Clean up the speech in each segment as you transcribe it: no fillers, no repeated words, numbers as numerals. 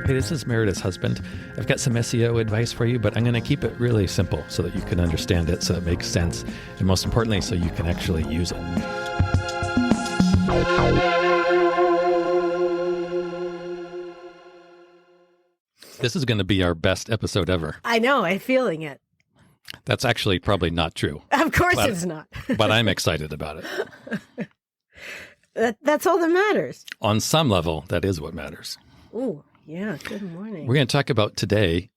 Hey, this is Meredith's husband. I've got some SEO advice for you, but I'm going to keep it really simple so that you can understand it, so it makes sense, and most importantly, so you can actually use it. This is going to be our best episode ever. I know, I'm feeling it. That's actually probably not true. Of course it's not. But I'm excited about it. That's all that matters. On some level, that is what matters. Ooh, yeah, good morning. We're going to talk about today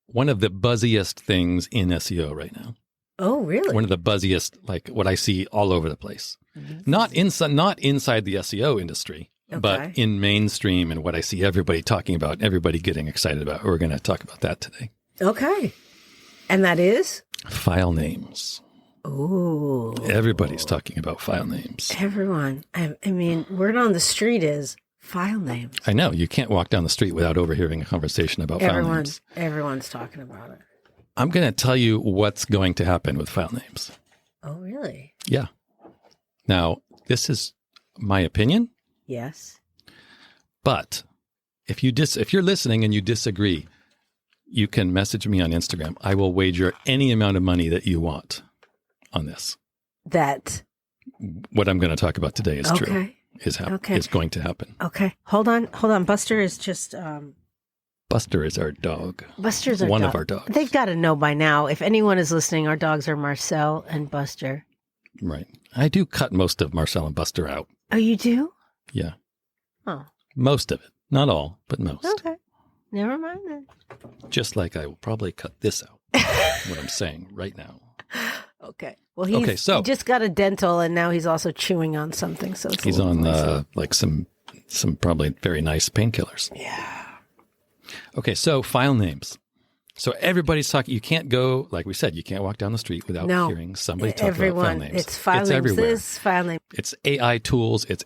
one of the buzziest things in SEO right now. Oh, really? One of the buzziest, like what I see all over the place. Mm-hmm. Not inside the SEO industry, but in mainstream and what I see everybody talking about, everybody getting excited about. We're going to talk about that today. Okay. And that is? File names. Ooh. Everybody's talking about file names. Everyone. I mean, word on the street is file names. I know. You can't walk down the street without overhearing a conversation about file names. Everyone's talking about it. I'm going to tell you what's going to happen with file names. Oh, really? Yeah. Now, this is my opinion. Yes. But if you're listening and you disagree, you can message me on Instagram. I will wager any amount of money that you want on this. That what I'm going to talk about today is true. Is going to happen. Okay. Hold on. Buster is just Buster is our dog. Buster's our one dog. Of our dogs. They've got to know by now. If anyone is listening, our dogs are Marcel and Buster. Right. I do cut most of Marcel and Buster out. Oh, you do? Yeah. Oh. Most of it. Not all, but most. Okay. Never mind then. Just like I will probably cut this out. What I'm saying right now. Okay. Well, he just got a dental, and now he's also chewing on something. So he's on like some probably very nice painkillers. Yeah. Okay, so file names. So everybody's talking. You can't go, like we said, you can't walk down the street without hearing somebody talk about file names. It's file names. Everywhere. This file name. It's AI tools. It's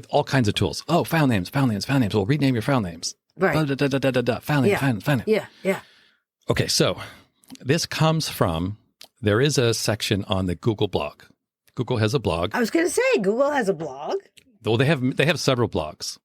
all kinds of tools. Oh, file names. Well, rename your file names. Right. File name. Yeah. Okay, so this comes from, there is a section on the Google blog. Google has a blog. I was going to say, Google has a blog. Well, they have several blogs.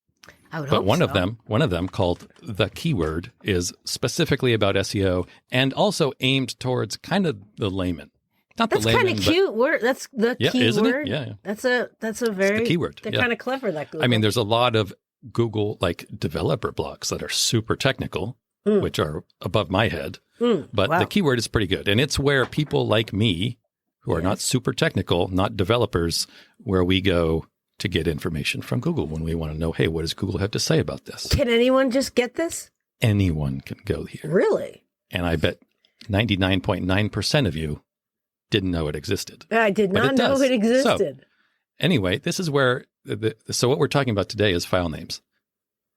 I would but hope one so. of them called The Keyword is specifically about SEO and also aimed towards kind of the layman. That's kind of cute word. That's the keyword. Isn't it? Yeah. That's a very the keyword. They're kind of clever. That Google. I mean, there's a lot of Google like developer blogs that are super technical, which are above my head. But the keyword is pretty good, and it's where people like me, who are not super technical, not developers, where we go to get information from Google when we want to know, hey, what does Google have to say about this? Can anyone just get this? Anyone can go here. Really? And I bet 99.9% of you didn't know it existed. I did not know it existed. So, anyway, this is where, so what we're talking about today is file names.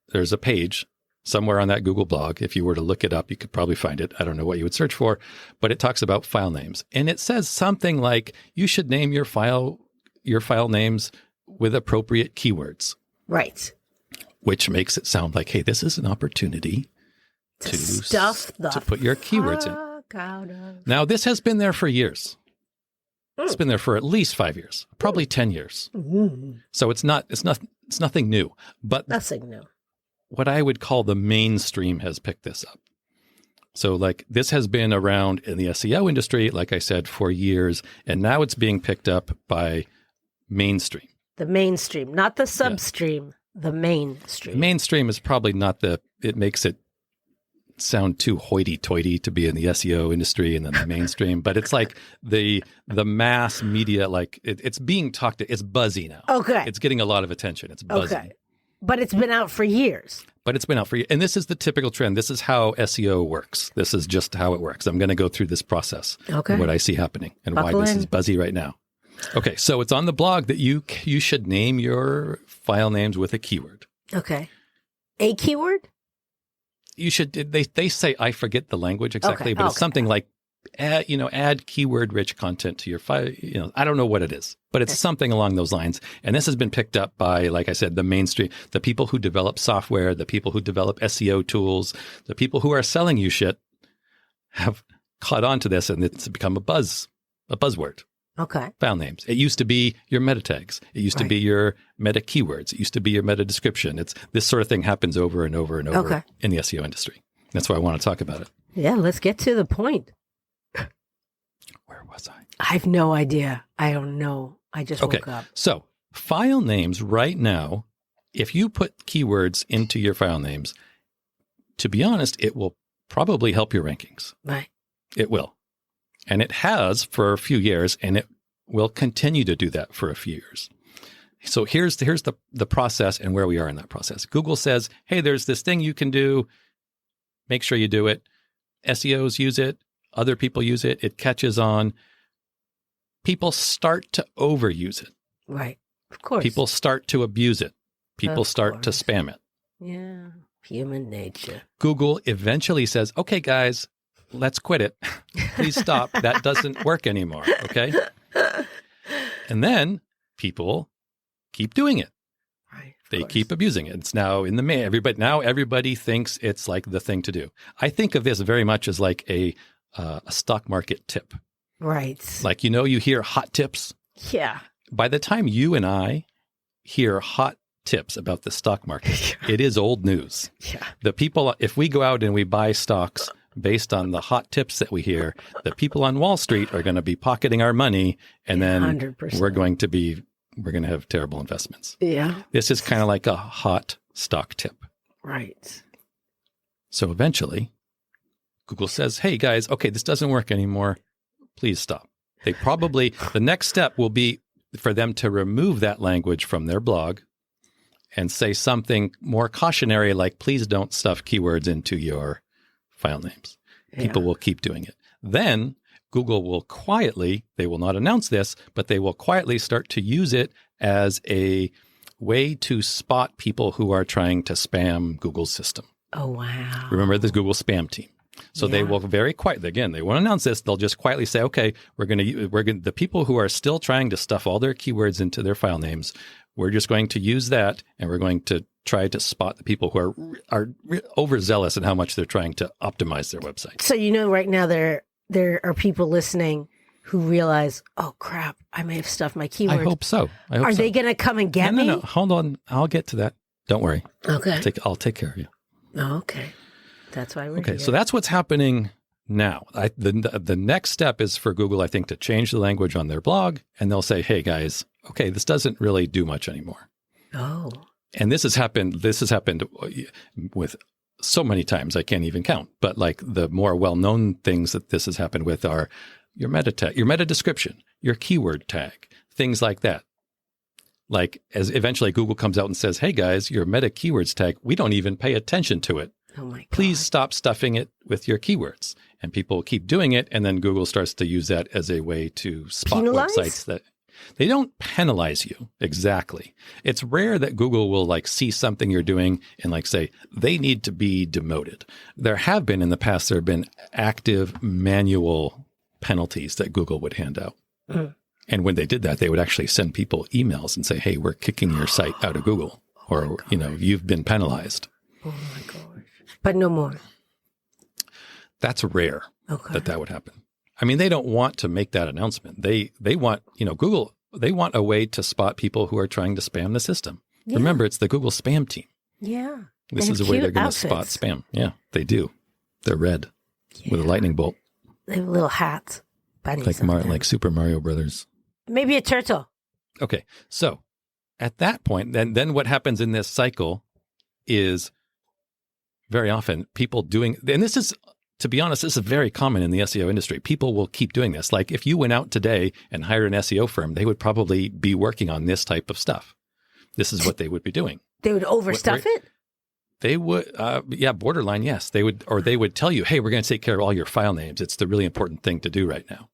There's a page somewhere on that Google blog. If you were to look it up, you could probably find it. I don't know what you would search for, but it talks about file names. And it says something like, you should name your file names with appropriate keywords. Right. Which makes it sound like, hey, this is an opportunity to put your keywords in. Now, this has been there for years. It's been there for at least 5 years, probably 10 years. So it's nothing new. But nothing new. What I would call the mainstream has picked this up. So like this has been around in the SEO industry, like I said, for years, and now it's being picked up by mainstream. The mainstream, not the substream, the mainstream. The mainstream is probably not it makes it sound too hoity-toity to be in the SEO industry and then the mainstream, but it's like the mass media, like it's being talked to, it's buzzy now. Okay. It's getting a lot of attention. It's buzzy. Okay. But it's been out for years. And this is the typical trend. This is how SEO works. This is just how it works. I'm going to go through this process. Okay. What I see happening and why this is buzzy right now. Okay, so it's on the blog that you should name your file names with a keyword. Okay. A keyword? You should. They say, I forget the language exactly, but it's something like, add keyword-rich content to your file. I don't know what it is, but it's something along those lines. And this has been picked up by, like I said, the mainstream, the people who develop software, the people who develop SEO tools, the people who are selling you shit have caught on to this, and it's become a buzzword. Okay. File names. It used to be your meta tags. It used to be your meta keywords. It used to be your meta description. It's this sort of thing happens over and over and over in the SEO industry. That's why I want to talk about it. Yeah, let's get to the point. Where was I? I have no idea. I don't know. I just woke up. So file names right now, if you put keywords into your file names, to be honest, it will probably help your rankings. Right. It will. And it has for a few years, and it will continue to do that for a few years. So here's the process and where we are in that process. Google says, hey, there's this thing you can do. Make sure you do it. SEOs use it. Other people use it. It catches on. People start to overuse it. Right. Of course. People start to abuse it. People start to spam it. Yeah. Human nature. Google eventually says, okay, guys, let's quit it. Please stop. That doesn't work anymore. Okay. And then people keep doing it. Right. They keep abusing it. It's now in the main. Everybody thinks it's like the thing to do. I think of this very much as like a stock market tip. Right. Like, you hear hot tips. Yeah. By the time you and I hear hot tips about the stock market, it is old news. Yeah. The people, if we go out and we buy stocks based on the hot tips that we hear, the people on Wall Street are going to be pocketing our money, and then 100%. we're going to have terrible investments. Yeah. This is kind of like a hot stock tip. Right. So eventually, Google says, hey guys, okay, this doesn't work anymore. Please stop. The next step will be for them to remove that language from their blog and say something more cautionary, like, please don't stuff keywords into your file names. Yeah. People will keep doing it. Then Google will quietly, they will not announce this, but they will quietly start to use it as a way to spot people who are trying to spam Google's system. Oh, wow. Remember the Google spam team. So they will very quietly, again, they won't announce this. They'll just quietly say, okay, the people who are still trying to stuff all their keywords into their file names, we're just going to use that, and we're going to try to spot the people who are overzealous in how much they're trying to optimize their website. So, right now there are people listening who realize, oh crap, I may have stuffed my keywords. I hope so. Are they going to come and get me? No, hold on. I'll get to that. Don't worry. Okay. I'll take care of you. Oh, okay. That's why we're here. So that's what's happening now. The next step is for Google, I think, to change the language on their blog, and they'll say, hey guys, okay, this doesn't really do much anymore. Oh. And this has happened with so many times I can't even count. But like the more well-known things that this has happened with are your meta tag, your meta description, your keyword tag, things like that. Like as eventually Google comes out and says, hey guys, your meta keywords tag, we don't even pay attention to it. Oh my God. Please stop stuffing it with your keywords. And people keep doing it. And then Google starts to use that as a way to spot websites that they don't penalize you. Exactly. It's rare that Google will like see something you're doing and like say they need to be demoted. There have been in the past, there have been active manual penalties that Google would hand out. Mm. And when they did that, they would actually send people emails and say, hey, we're kicking your site out of Google, or, you've been penalized. Oh my gosh. But no more. That's rare that would happen. I mean, they don't want to make that announcement. They want, Google, they want a way to spot people who are trying to spam the system. Yeah. Remember, it's the Google spam team. Yeah. This is a way they're going to spot spam. Yeah, they do. They're red with a lightning bolt. They have little hats. Like Super Mario Brothers. Maybe a turtle. Okay. So at that point, then what happens in this cycle is very often people doing, and this is, to be honest, this is very common in the SEO industry. People will keep doing this. Like if you went out today and hired an SEO firm, they would probably be working on this type of stuff. This is what they would be doing. They would overstuff it? They would, borderline, yes. They would tell you, hey, we're going to take care of all your file names. It's the really important thing to do right now.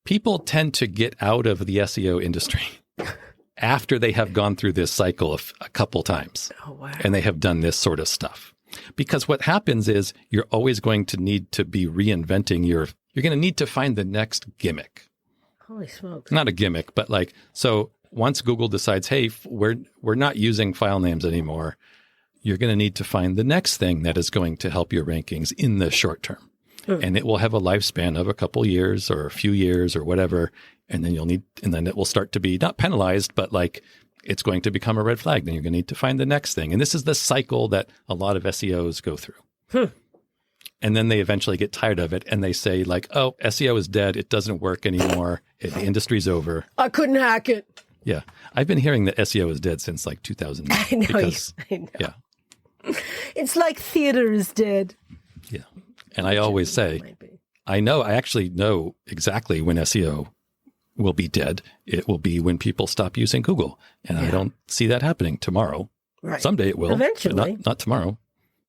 People tend to get out of the SEO industry after they have gone through this cycle a couple times. Oh, wow. And they have done this sort of stuff. Because what happens is you're always going to need to be reinventing you're going to need to find the next gimmick. Holy smokes. Not a gimmick, but so once Google decides, hey, we're not using file names anymore, you're going to need to find the next thing that is going to help your rankings in the short term. and it will have a lifespan of a couple years or a few years or whatever. And then it will start to be not penalized, but like it's going to become a red flag. Then you're going to need to find the next thing. And this is the cycle that a lot of SEOs go through. And then they eventually get tired of it and they say like, oh, SEO is dead. It doesn't work anymore. The industry's over. I couldn't hack it. Yeah. I've been hearing that SEO is dead since like 2009. I know. Because, I know. Yeah. It's like theater is dead. Yeah. And I always say, I actually know exactly when SEO will be dead. It will be when people stop using Google. And I don't see that happening tomorrow. Right. Someday it will. Eventually. Not tomorrow.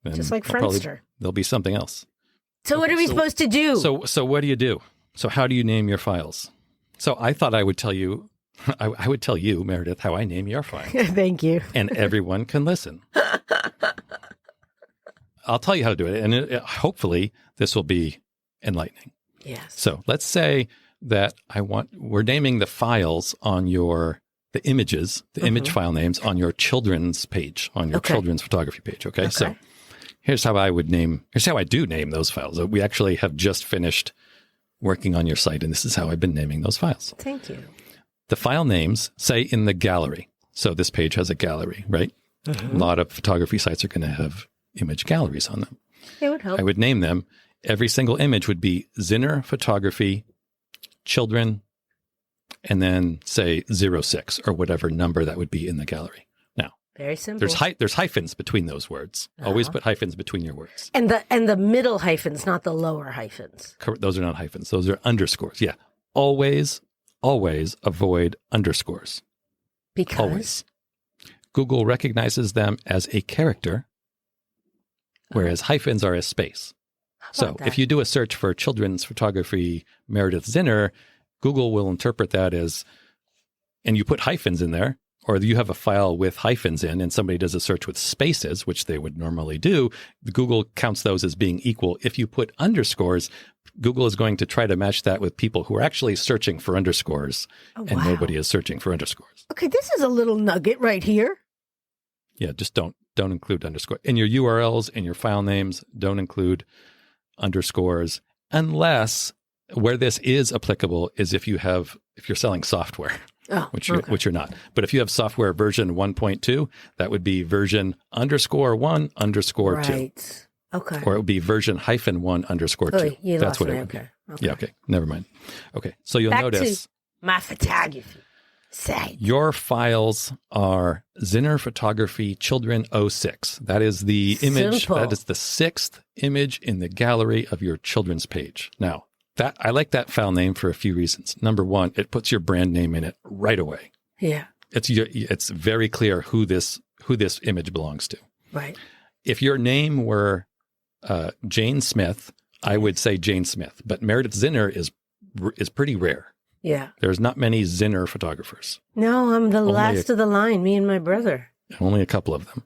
And just like Friendster. There'll be something else. So what are we supposed to do? So what do you do? So how do you name your files? So I thought I would tell you, I would tell you, Meredith, how I name your file. Thank you. And everyone can listen. I'll tell you how to do it. And hopefully this will be enlightening. Yes. So let's say that we're naming the files on the images, the image file names on your children's page, on your children's photography page. Okay. So here's how I do name those files. We actually have just finished working on your site, and this is how I've been naming those files. Thank you. The file names say in the gallery. So this page has a gallery, right? A lot of photography sites are going to have image galleries on them. It would help. I would name them. Every single image would be Zinner Photography, Children, and then say 06 or whatever number that would be in the gallery. Now, very simple. There's hyphens between those words. Always put hyphens between your words. And the middle hyphens, not the lower hyphens. Those are not hyphens. Those are underscores. Yeah. Always avoid underscores. Because? Always. Google recognizes them as a character, whereas hyphens are a space. So if you do a search for children's photography Meredith Zinner, Google will interpret that as, and you put hyphens in there, or you have a file with hyphens in and somebody does a search with spaces, which they would normally do, Google counts those as being equal. If you put underscores, Google is going to try to match that with people who are actually searching for underscores, and nobody is searching for underscores. Okay, this is a little nugget right here. Yeah, just don't include underscore. In your URLs, in your file names, don't include underscores unless where this is applicable is if you're selling software, which you're not. But if you have software version 1.2, that would be version _1 _ 2. Right. Okay. Or it would be version -1 _ 2. That's what it would be. Okay. Yeah. Okay. Never mind. Okay. So you'll notice to my photography site. Your files are Zinner Photography Children 06. That is the image. Simple. That is the 6th image in the gallery of your children's page. Now, I like that file name for a few reasons. Number one, it puts your brand name in it right away. Yeah. It's very clear who this image belongs to. Right. If your name were Jane Smith, I would say Jane Smith, but Meredith Zinner is pretty rare. Yeah. There's not many Zinner photographers. No, I'm the last of the line, me and my brother. Only a couple of them.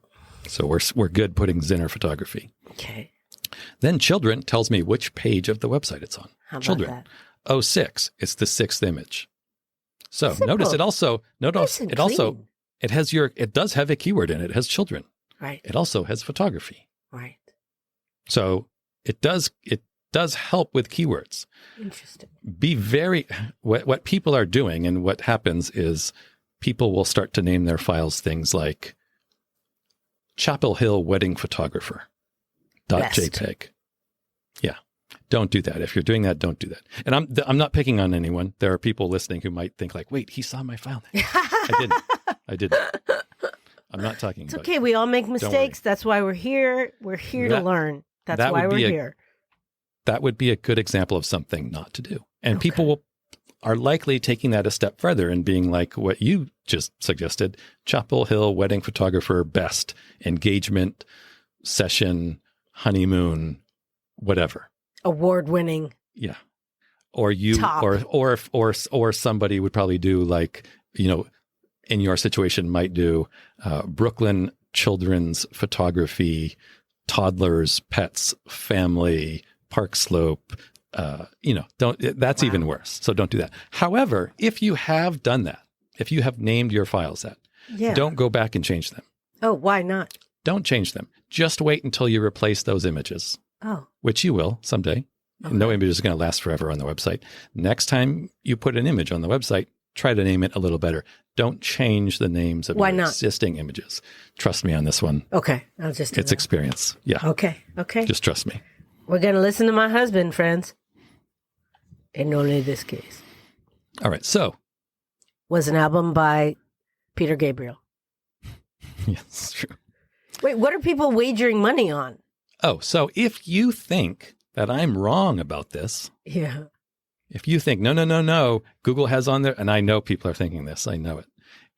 So we're good putting Zinner Photography. Okay. Then Children tells me which page of the website it's on. How about Children. that? 06. It's the 6th image. So Simple. notice it also Clean. it does have a keyword in it. It has children. Right. It also has photography. Right. So it does help with keywords. Interesting. What people are doing and what happens is people will start to name their files things like Chapel Hill Wedding Photographer .jpg. Yeah. Don't do that. If you're doing that, don't do that. And I'm not picking on anyone. There are people listening who might think like, wait, he saw my file name. I didn't. I'm not talking about it. It's okay. We all make mistakes. That's why we're here. We're here to learn. That's why we're here. That would be a good example of something not to do. And people are likely taking that a step further and being like what you just suggested, Chapel Hill Wedding Photographer best, engagement, session, honeymoon, whatever. Award-winning. Yeah. Or you Top. or somebody would probably do like, in your situation might do Brooklyn Children's Photography, Toddlers, Pets, Family, Park Slope, that's even worse. So don't do that. However, if you have done that, if you have named your files that, don't go back and change them. Oh, why not? Don't change them. Just wait until you replace those images. Oh. Which you will someday. Okay. No image is going to last forever on the website. Next time you put an image on the website, try to name it a little better. Don't change the names of Why your not? existing images. Trust me on this one. Okay. I'll just do It's that. experience. Yeah. Okay. Okay. Just trust me. We're going to listen to my husband, friends. In only this case. All right. So, Was an album by Peter Gabriel. yes, true. Wait, what are people wagering money on? Oh, so if you think that I'm wrong about this, Yeah. if you think, no, Google has on there, and I know people are thinking this, I know it.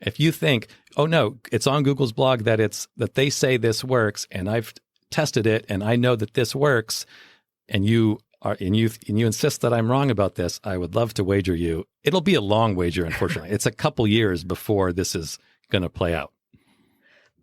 If you think, oh no, it's on Google's blog that they say this works, and I've tested it, and I know that this works, and you insist that I'm wrong about this, I would love to wager you. It'll be a long wager, unfortunately. It's a couple years before this is going to play out.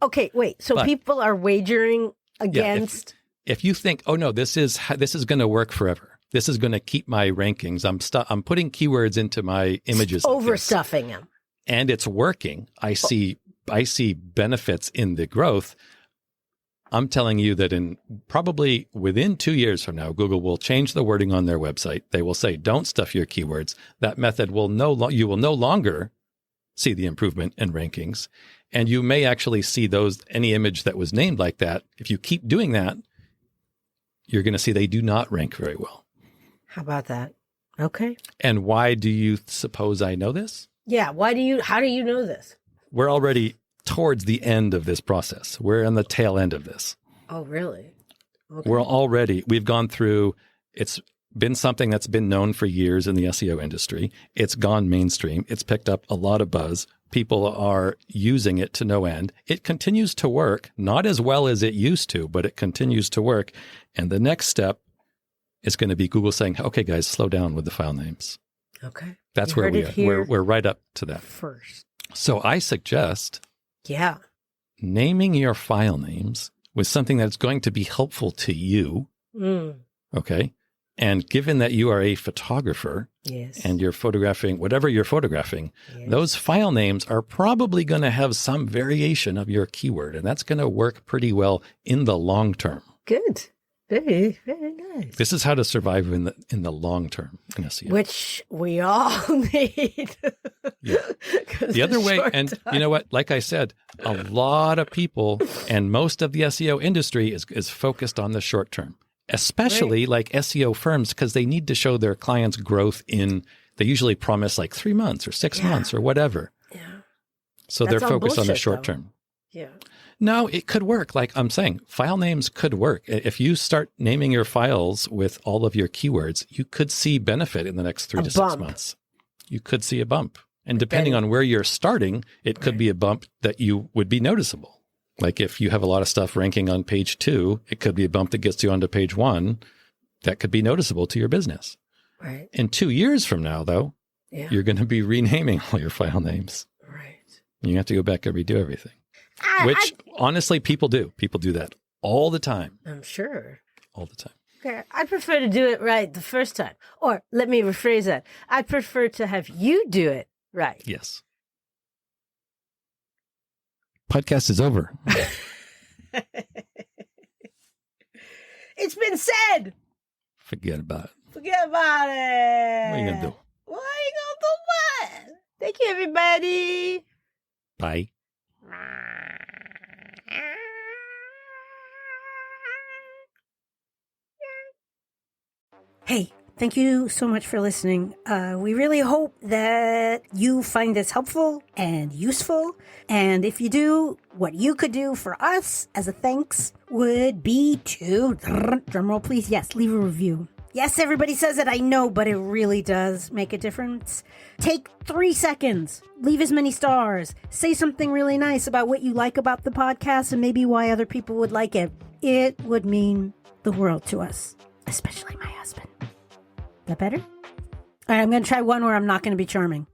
Okay, wait. So people are wagering against. If you think, oh no, this is going to work forever. This is going to keep my rankings. I'm putting keywords into my images. Overstuffing them. And it's working. I see benefits in the growth. I'm telling you that in probably within 2 years from now, Google will change the wording on their website. They will say, don't stuff your keywords. That method you will no longer see the improvement in rankings. And you may actually see any image that was named like that. If you keep doing that, you're going to see they do not rank very well. How about that? Okay. And why do you suppose I know this? Yeah. How do you know this? We're already towards the end of this process. We're on the tail end of this. Oh, really? Okay. We've gone through, it's been something that's been known for years in the SEO industry. It's gone mainstream. It's picked up a lot of buzz. People are using it to no end. It continues to work, not as well as it used to, but it continues to work. And the next step is going to be Google saying, okay, guys, slow down with the file names. Okay. That's where we are. We're right up to that. First. So I suggest naming your file names with something that's going to be helpful to you. Okay. And given that you are a photographer and you're photographing whatever you're photographing, those file names are probably going to have some variation of your keyword. And that's going to work pretty well in the long term. Good. Very, very nice. This is how to survive in the long term in SEO. Which we all need. The other way, and you know what? Like I said, a lot of people and most of the SEO industry is focused on the short term, especially like SEO firms, because they need to show their clients growth they usually promise like 3 months or 6 months or whatever. Yeah. So they're focused on the short term. Yeah. No, it could work. Like I'm saying, file names could work. If you start naming your files with all of your keywords, you could see benefit in the next 3 to 6 months. You could see a bump. And depending on where you're starting, it could be a bump that you would be noticeable. Like if you have a lot of stuff ranking on page 2, it could be a bump that gets you onto page 1 that could be noticeable to your business. Right. In 2 years from now, though, you're going to be renaming all your file names. Right. You have to go back and redo everything. Which, honestly, people do. People do that all the time. I'm sure. All the time. Okay. I'd prefer to do it right the first time. Or let me rephrase that. I'd prefer to have you do it right. Yes. Podcast is over. It's been said. Forget about it. Forget about it. What are you going to do? What are you going to do what? Thank you, everybody. Bye. Hey, thank you so much for listening. We really hope that you find this helpful and useful. And if you do, what you could do for us as a thanks would be to, drumroll please, yes, leave a review. Yes, everybody says it, I know, but it really does make a difference. Take 3 seconds, leave as many stars, say something really nice about what you like about the podcast and maybe why other people would like it. It would mean the world to us, especially my husband. That better? All right, I'm going to try one where I'm not going to be charming.